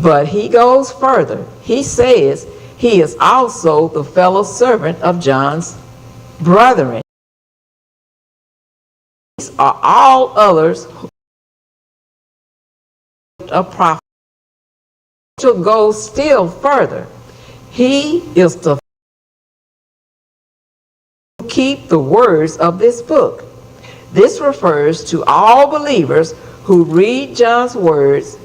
But he goes further. He says he is also the fellow servant of John's brethren. These are all others a prophet. To go still further, he is to keep the words of this book. This refers to all believers who read John's words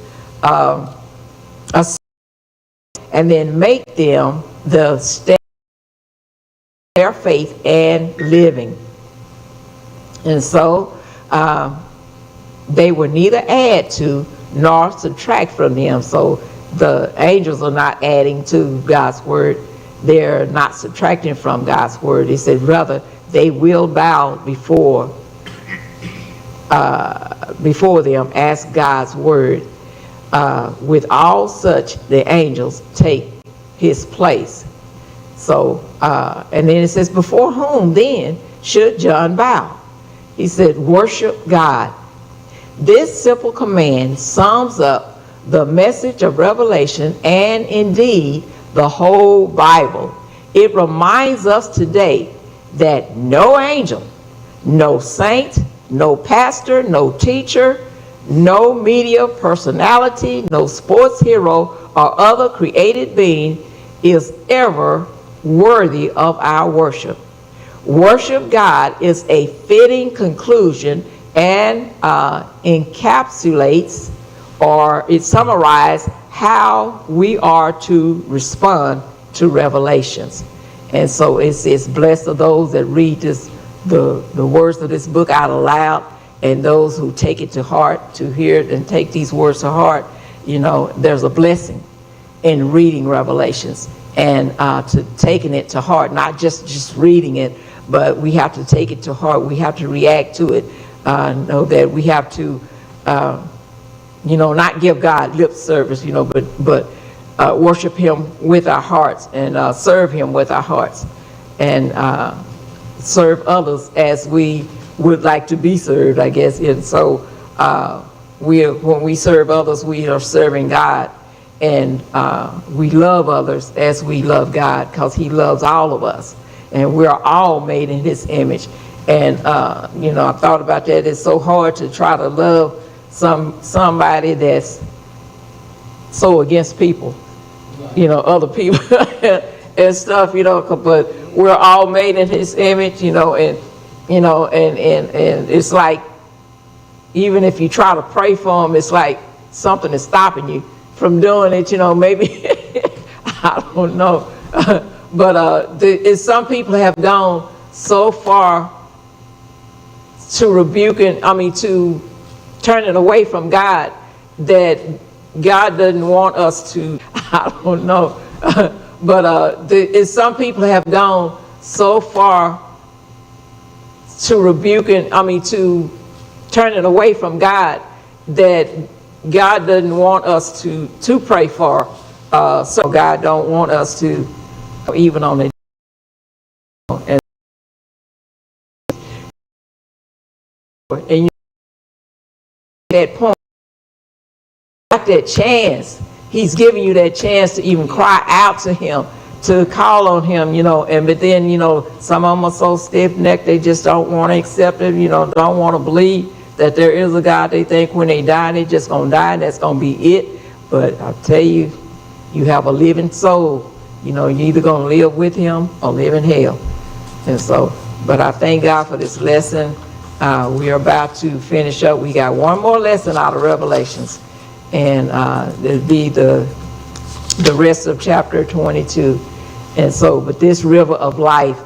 and then make them the standard of their faith and living. And so they were neither add to nor subtract from them. So the angels are not adding to God's word. They're not subtracting from God's word. He said rather they will bow before them as God's word. With all such, the angels take his place. So, and then it says, before whom then should John bow? He said, worship God. This simple command sums up the message of Revelation and indeed the whole Bible. It reminds us today that no angel, no saint, no pastor, no teacher, no media personality, no sports hero, or other created being is ever worthy of our worship. Worship God is a fitting conclusion and encapsulates, or it summarizes how we are to respond to revelations. And so it says, blessed are those that read the words of this book out aloud, and those who take it to heart, to hear it and take these words to heart. You know, there's a blessing in reading Revelations and to taking it to heart, not just reading it, but we have to take it to heart. We have to react to it. Know that we have to, not give God lip service, but worship him with our hearts and serve him with our hearts and serve others as we would like to be served, I guess. And so when we serve others, we are serving God, and we love others as we love God, because he loves all of us, and we're all made in his image. And I thought about that. It's so hard to try to love somebody that's so against people, other people and stuff, but we're all made in his image, and it's like, even if you try to pray for them, it's like something is stopping you from doing it, maybe, I don't know. But some people have gone so far to to turning away from God, that God doesn't want us to, I don't know. But some people have gone so far to turning away from God, that God doesn't want us to pray for. So God don't want us to, even on the, and that point, got that chance. He's giving you that chance to even cry out to him, to call on him, but then, some of them are so stiff-necked, they just don't want to accept it, don't want to believe that there is a God. They think when they die, they just going to die, and that's going to be it. But I'll tell you, you have a living soul. You're either going to live with him or live in hell. And so, but I thank God for this lesson. We are about to finish up. We got one more lesson out of Revelations, and it'll be the rest of chapter 22. And so, but this river of life,